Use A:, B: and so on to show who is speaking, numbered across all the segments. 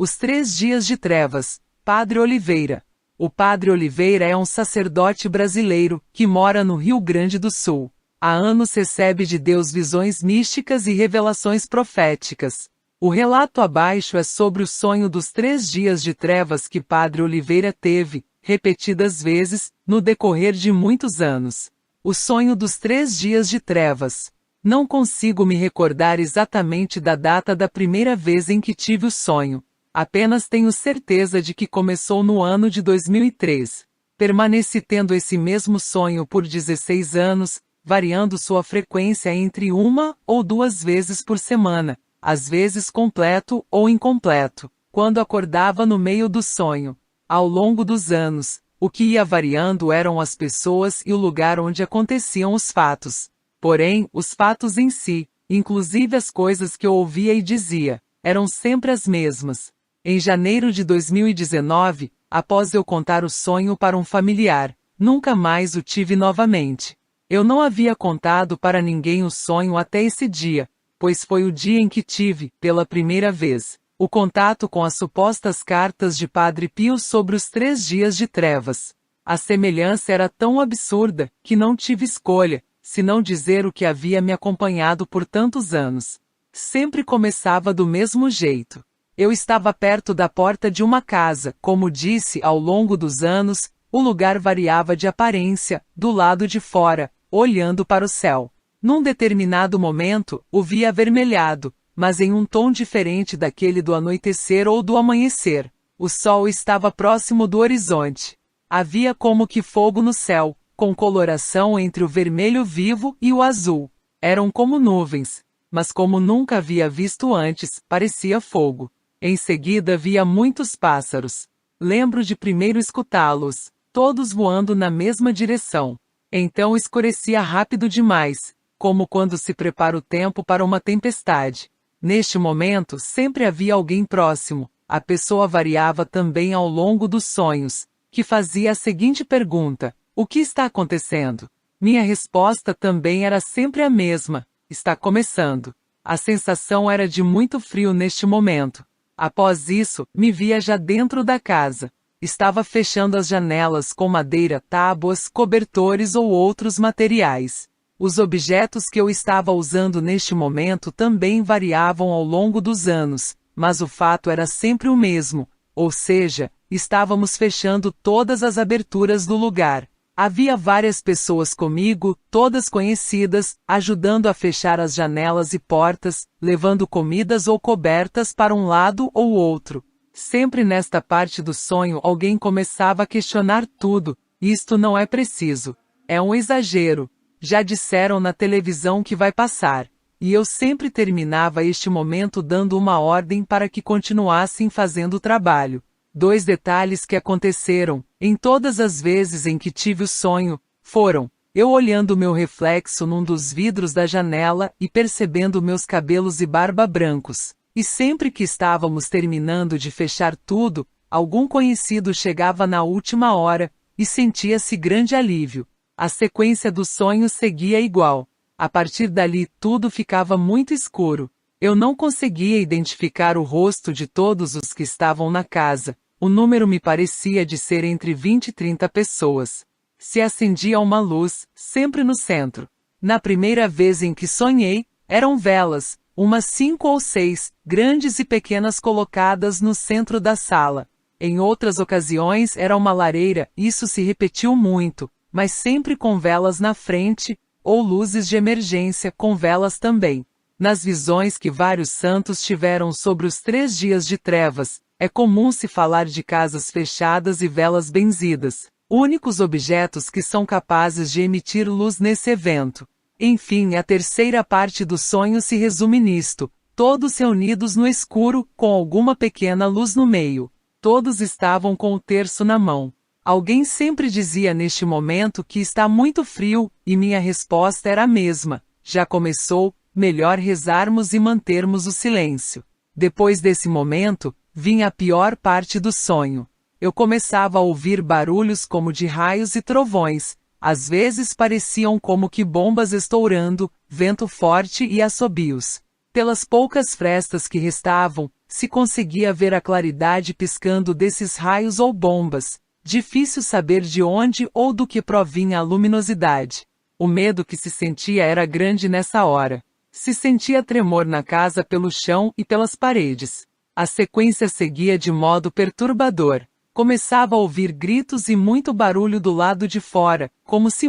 A: Os 3 dias de trevas, Padre Oliveira. O Padre Oliveira é um sacerdote brasileiro que mora no Rio Grande do Sul. Há anos recebe de Deus visões místicas e revelações proféticas. O relato abaixo é sobre o sonho dos 3 dias de trevas que Padre Oliveira teve, repetidas vezes, no decorrer de muitos anos. O sonho dos 3 dias de trevas. Não consigo me recordar exatamente da data da primeira vez em que tive o sonho. Apenas tenho certeza de que começou no ano de 2003. Permaneci tendo esse mesmo sonho por 16 anos, variando sua frequência entre 1 ou 2 vezes por semana, às vezes completo ou incompleto, quando acordava no meio do sonho. Ao longo dos anos, o que ia variando eram as pessoas e o lugar onde aconteciam os fatos. Porém, os fatos em si, inclusive as coisas que eu ouvia e dizia, eram sempre as mesmas. Em janeiro de 2019, após eu contar o sonho para um familiar, nunca mais o tive novamente. Eu não havia contado para ninguém o sonho até esse dia, pois foi o dia em que tive, pela primeira vez, o contato com as supostas cartas de Padre Pio sobre os 3 dias de trevas. A semelhança era tão absurda, que não tive escolha, senão dizer o que havia me acompanhado por tantos anos. Sempre começava do mesmo jeito. Eu estava perto da porta de uma casa, como disse, ao longo dos anos, o lugar variava de aparência, do lado de fora, olhando para o céu. Num determinado momento, o vi avermelhado, mas em um tom diferente daquele do anoitecer ou do amanhecer. O sol estava próximo do horizonte. Havia como que fogo no céu, com coloração entre o vermelho vivo e o azul. Eram como nuvens, mas como nunca havia visto antes, parecia fogo. Em seguida via muitos pássaros. Lembro de primeiro escutá-los, todos voando na mesma direção. Então escurecia rápido demais, como quando se prepara o tempo para uma tempestade. Neste momento sempre havia alguém próximo. A pessoa variava também ao longo dos sonhos, que fazia a seguinte pergunta: o que está acontecendo? Minha resposta também era sempre a mesma: está começando. A sensação era de muito frio neste momento. Após isso, me via já dentro da casa. Estava fechando as janelas com madeira, tábuas, cobertores ou outros materiais. Os objetos que eu estava usando neste momento também variavam ao longo dos anos, mas o fato era sempre o mesmo, ou seja, estávamos fechando todas as aberturas do lugar. Havia várias pessoas comigo, todas conhecidas, ajudando a fechar as janelas e portas, levando comidas ou cobertas para um lado ou outro. Sempre nesta parte do sonho alguém começava a questionar tudo: isto não é preciso. É um exagero. Já disseram na televisão que vai passar. E eu sempre terminava este momento dando uma ordem para que continuassem fazendo o trabalho. 2 detalhes que aconteceram, em todas as vezes em que tive o sonho, foram: eu olhando meu reflexo num dos vidros da janela e percebendo meus cabelos e barba brancos. E sempre que estávamos terminando de fechar tudo, algum conhecido chegava na última hora, e sentia-se grande alívio. A sequência do sonho seguia igual. A partir dali tudo ficava muito escuro. Eu não conseguia identificar o rosto de todos os que estavam na casa. O número me parecia de ser entre 20 e 30 pessoas. Se acendia uma luz, sempre no centro. Na primeira vez em que sonhei, eram velas, umas 5 ou 6, grandes e pequenas colocadas no centro da sala. Em outras ocasiões era uma lareira, isso se repetiu muito, mas sempre com velas na frente, ou luzes de emergência com velas também. Nas visões que vários santos tiveram sobre os 3 dias de trevas, é comum se falar de casas fechadas e velas benzidas, únicos objetos que são capazes de emitir luz nesse evento. Enfim, a terceira parte do sonho se resume nisto: todos reunidos no escuro, com alguma pequena luz no meio. Todos estavam com o terço na mão. Alguém sempre dizia neste momento que está muito frio, e minha resposta era a mesma: já começou, melhor rezarmos e mantermos o silêncio. Depois desse momento, vinha a pior parte do sonho. Eu começava a ouvir barulhos como de raios e trovões. Às vezes pareciam como que bombas estourando, vento forte e assobios. Pelas poucas frestas que restavam, se conseguia ver a claridade piscando desses raios ou bombas. Difícil saber de onde ou do que provinha a luminosidade. O medo que se sentia era grande nessa hora. Se sentia tremor na casa pelo chão e pelas paredes. A sequência seguia de modo perturbador. Começava a ouvir gritos e muito barulho do lado de fora, como se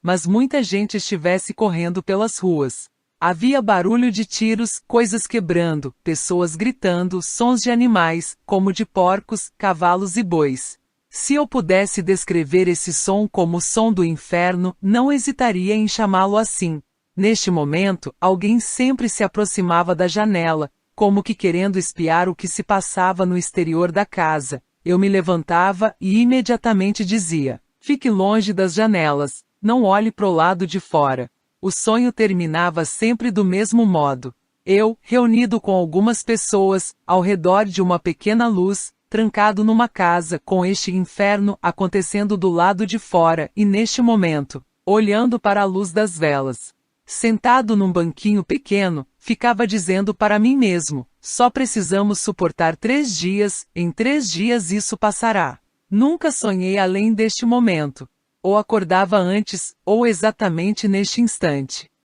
A: mas muita gente estivesse correndo pelas ruas. Havia barulho de tiros, coisas quebrando, pessoas gritando, sons de animais, como de porcos, cavalos e bois. Se eu pudesse descrever esse som como o som do inferno, não hesitaria em chamá-lo assim. Neste momento, alguém sempre se aproximava da janela, como que querendo espiar o que se passava no exterior da casa. Eu me levantava e imediatamente dizia: fique longe das janelas, não olhe pro lado de fora. O sonho terminava sempre do mesmo modo. Eu, reunido com algumas pessoas, ao redor de uma pequena luz, trancado numa casa, com este inferno acontecendo do lado de fora e neste momento, olhando para a luz das velas. Sentado num banquinho pequeno, ficava dizendo para mim mesmo: só precisamos suportar 3 dias, em 3 dias isso passará. Nunca sonhei além deste momento. Ou acordava antes, ou exatamente neste instante.